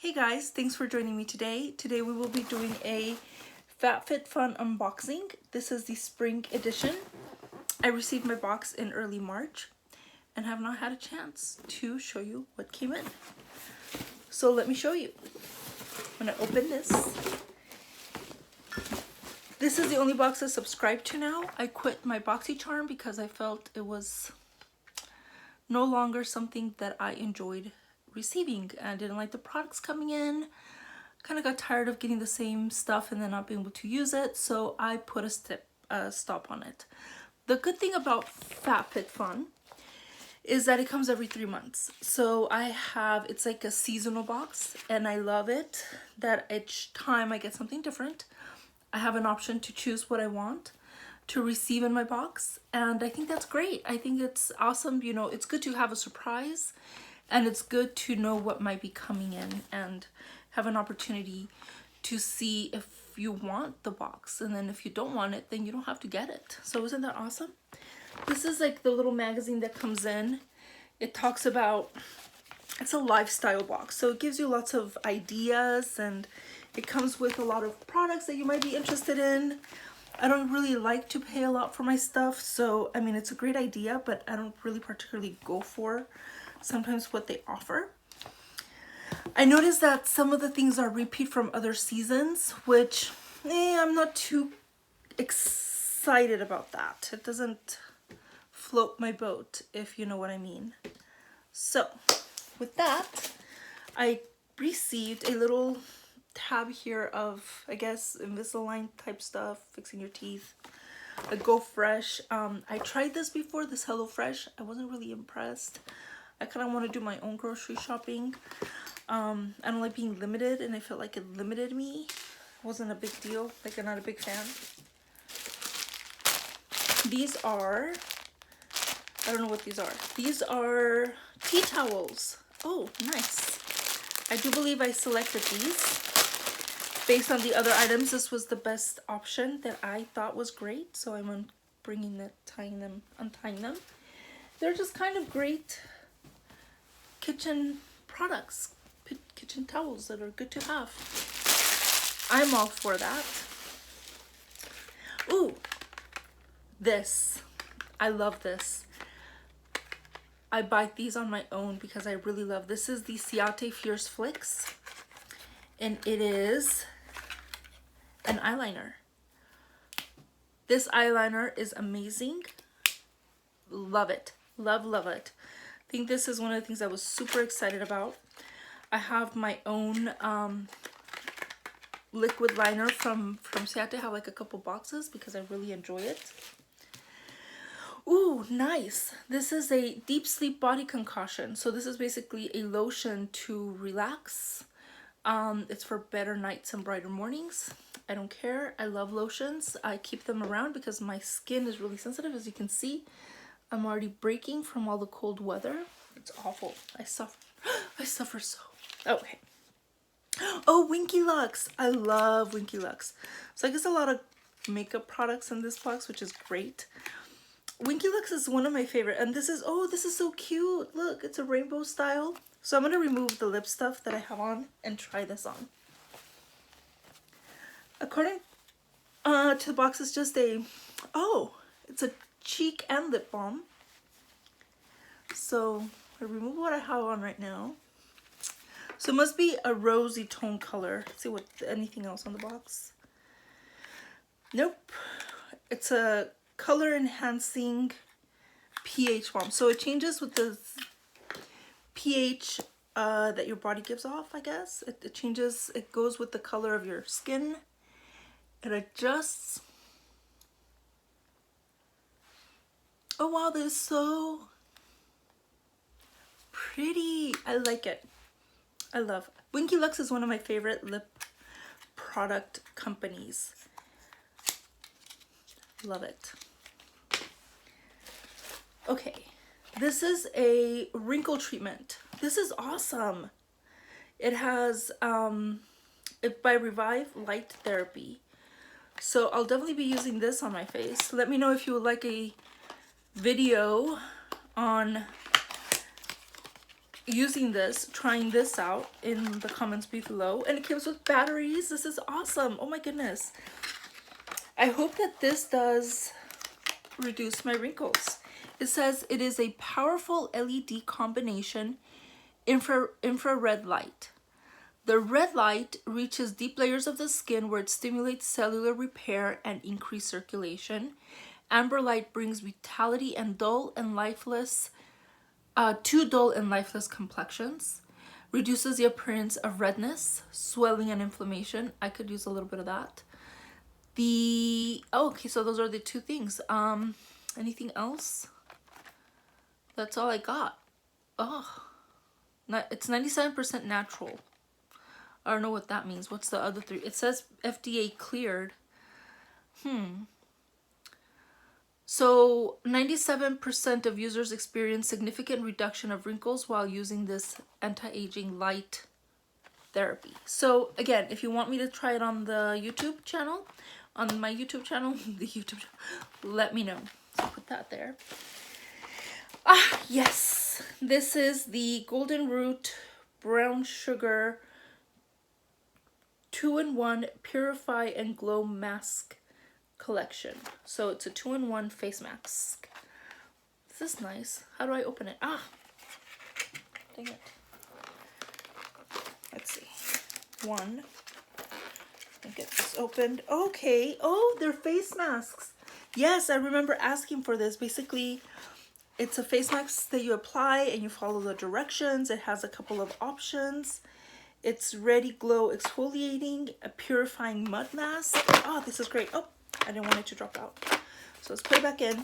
Hey guys, thanks for joining me today. Today we will be doing a FabFitFun unboxing. This is the spring edition. I received my box in early March and have not had a chance to show you what came in. So let me show you. I'm gonna open this. This is the only box I subscribe to now. I quit my BoxyCharm because I felt it was no longer something that I enjoyed receiving and didn't like the products coming in. Kind of got tired of getting the same stuff and then not being able to use it, so I put a stop on it. The good thing about FabFitFun is that it comes every 3 months. So it's like a seasonal box, and I love it that each time I get something different. I have an option to choose what I want to receive in my box, and I think that's great. I think it's awesome. You know, it's good to have a surprise, and it's good to know what might be coming in and have an opportunity to see if you want the box, and then if you don't want it, then you don't have to get it. So isn't that awesome? This is like the little magazine that comes in. It talks about, it's a lifestyle box, so it gives you lots of ideas, and it comes with a lot of products that you might be interested in. I don't really like to pay a lot for my stuff, so I mean, it's a great idea, but I don't really particularly go for sometimes what they offer. I noticed that some of the things are repeat from other seasons, which I'm not too excited about that. It doesn't float my boat, if you know what I mean. So with that, I received a little tab here of, I guess, Invisalign type stuff, fixing your teeth. A Go Fresh. I tried this before, this Hello Fresh. I wasn't really impressed. I kind of want to do my own grocery shopping. I don't like being limited, and I felt like it limited me. It wasn't a big deal. Like, I'm not a big fan. These are, I don't know what these are. These are tea towels. Oh, nice. I do believe I selected these. Based on the other items, this was the best option that I thought was great. So I'm bringing it, untying them. They're just kind of great kitchen products, kitchen towels that are good to have. I'm all for that. Ooh, this. I love this. I buy these on my own because I really love. This is the Ciate Fierce Flicks, and it is an eyeliner. This eyeliner is amazing. Love it. Love it. I think this is one of the things I was super excited about. I have my own liquid liner from Ciate. I have like a couple boxes because I really enjoy it. Ooh, nice. This is a deep sleep body concoction. So this is basically a lotion to relax. It's for better nights and brighter mornings. I don't care. I love lotions. I keep them around because my skin is really sensitive. As you can see, I'm already breaking from all the cold weather. It's awful. I suffer so. Okay. Oh, Winky Lux. I love Winky Lux. So I guess a lot of makeup products in this box, which is great. Winky Lux is one of my favorite, and this is, oh, this is so cute. Look, it's a rainbow style. So I'm going to remove the lip stuff that I have on and try this on. According to the box, it's just it's a cheek and lip balm. So I remove what I have on right now. So it must be a rosy tone color. Let's see what anything else on the box. Nope. It's a color enhancing pH balm. So it changes with the pH that your body gives off, I guess. It changes, it goes with the color of your skin. It adjusts. Oh wow, this is so pretty. I like it. I love it. Winky Lux is one of my favorite lip product companies. Love it. Okay, this is a wrinkle treatment. This is awesome. It has by Revive Light Therapy. So I'll definitely be using this on my face. Let me know if you would like a video on using this, trying this out in the comments below, and it comes with batteries. This is awesome. Oh my goodness. I hope that this does reduce my wrinkles. It says it is a powerful LED combination infrared light. The red light reaches deep layers of the skin where it stimulates cellular repair and increased circulation. Amber light brings vitality and dull and lifeless to dull and lifeless complexions. Reduces the appearance of redness, swelling, and inflammation. I could use a little bit of that. Okay, so those are the two things. Anything else? That's all I got. Oh, it's 97% natural. I don't know what that means. What's the other three? It says FDA cleared. So 97% of users experience significant reduction of wrinkles while using this anti-aging light therapy. So again, if you want me to try it on the YouTube channel, on my YouTube channel, let me know. So put that there. Yes, this is the Golden Root Brown Sugar 2-in-1 Purify and Glow Mask collection. So it's a 2-in-1 face mask. This is nice. How do I open it? Dang it. Let's see. One. And get this opened. Okay. Oh, they're face masks. Yes, I remember asking for this. Basically, it's a face mask that you apply and you follow the directions. It has a couple of options. It's Ready Glow Exfoliating, a purifying mud mask. Oh, this is great. Oh, I didn't want it to drop out. So let's put it back in.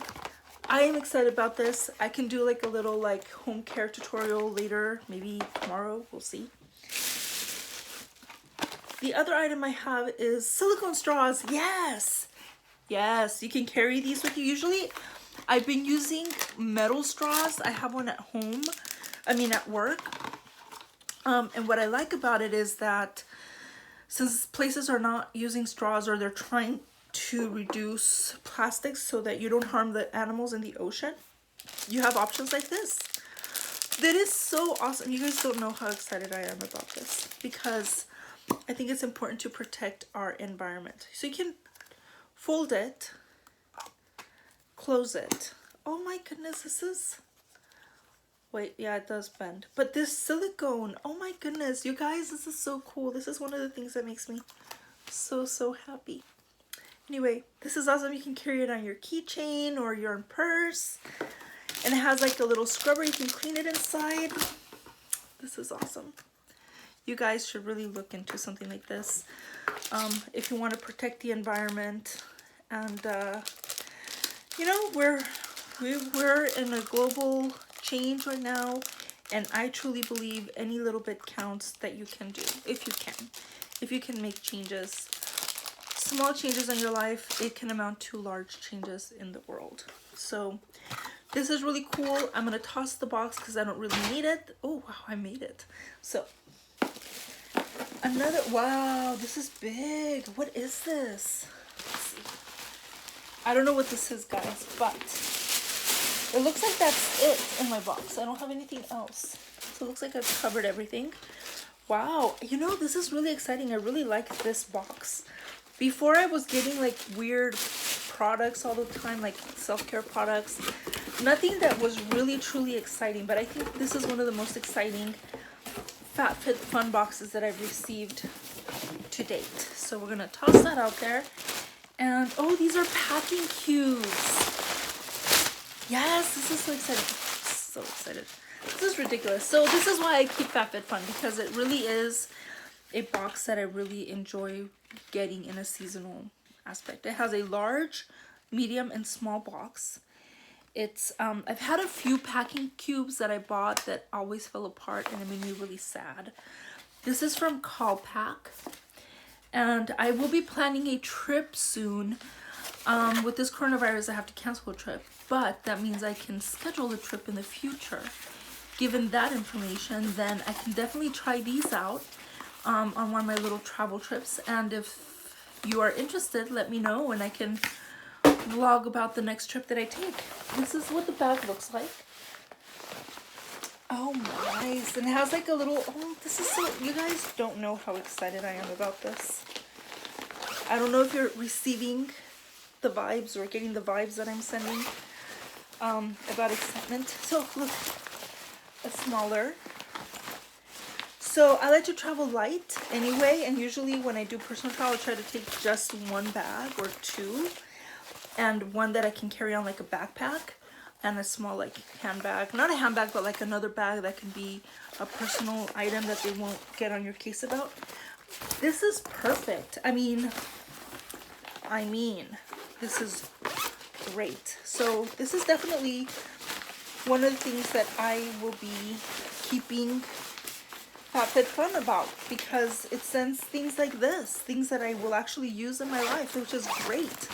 I am excited about this. I can do like a little like home care tutorial later, maybe tomorrow, we'll see. The other item I have is silicone straws. Yes, yes, you can carry these with you. Usually I've been using metal straws. I have one at home, at work. And what I like about it is that since places are not using straws or they're trying to reduce plastics so that you don't harm the animals in the ocean, you have options like this. That is so awesome. You guys don't know how excited I am about this because I think it's important to protect our environment. So you can fold it, close it. Oh my goodness, this is... Wait, yeah, it does bend. But this silicone, oh my goodness, you guys, this is so cool. This is one of the things that makes me so happy. Anyway, this is awesome. You can carry it on your keychain or your purse. And it has like a little scrubber. You can clean it inside. This is awesome. You guys should really look into something like this if you want to protect the environment. And, you know, we're in a global change right now, and I truly believe any little bit counts that you can do. If you can make changes, small changes in your life, it can amount to large changes in the world. So this is really cool. I'm gonna toss the box because I don't really need it. Oh wow, I made it. So another, wow, this is big. What is this? Let's see. I don't know what this is, guys, but it looks like that's it in my box. I don't have anything else. So it looks like I've covered everything. Wow, you know, this is really exciting. I really like this box. Before I was getting like weird products all the time, like self-care products. Nothing that was really truly exciting, but I think this is one of the most exciting FabFitFun boxes that I've received to date. So we're gonna toss that out there. And oh, these are packing cubes. Yes, this is so exciting. So excited. This is ridiculous. So this is why I keep FabFitFun, because it really is a box that I really enjoy getting in a seasonal aspect. It has a large, medium, and small box. It's I've had a few packing cubes that I bought that always fell apart and it made me really sad. This is from Callpack, and I will be planning a trip soon. With this coronavirus, I have to cancel a trip, but that means I can schedule a trip in the future. Given that information, then I can definitely try these out on one of my little travel trips. And if you are interested, let me know and I can vlog about the next trip that I take. This is what the bag looks like. Oh, nice. And it has like a little, oh, this is so, you guys don't know how excited I am about this. I don't know if you're receiving the vibes or getting the vibes that I'm sending about excitement. So look, a smaller. So I like to travel light anyway, and usually when I do personal travel, I try to take just one bag or two, and one that I can carry on like a backpack, and a small like handbag. Not a handbag, but like another bag that can be a personal item that they won't get on your case about. This is perfect. I mean, this is great. So this is definitely one of the things that I will be keeping FabFitFun about, because it sends things like this, things that I will actually use in my life, which is great.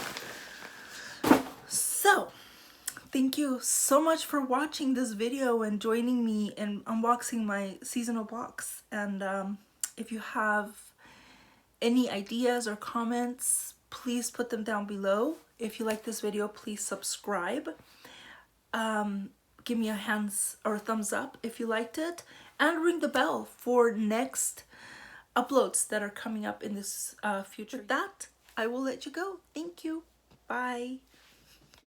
So thank you so much for watching this video and joining me in unboxing my seasonal box. And if you have any ideas or comments, please put them down below. If you like this video, please subscribe. Give me a hands or a thumbs up if you liked it, and ring the bell for next uploads that are coming up in this future. With that, I will let you go. Thank you. Bye.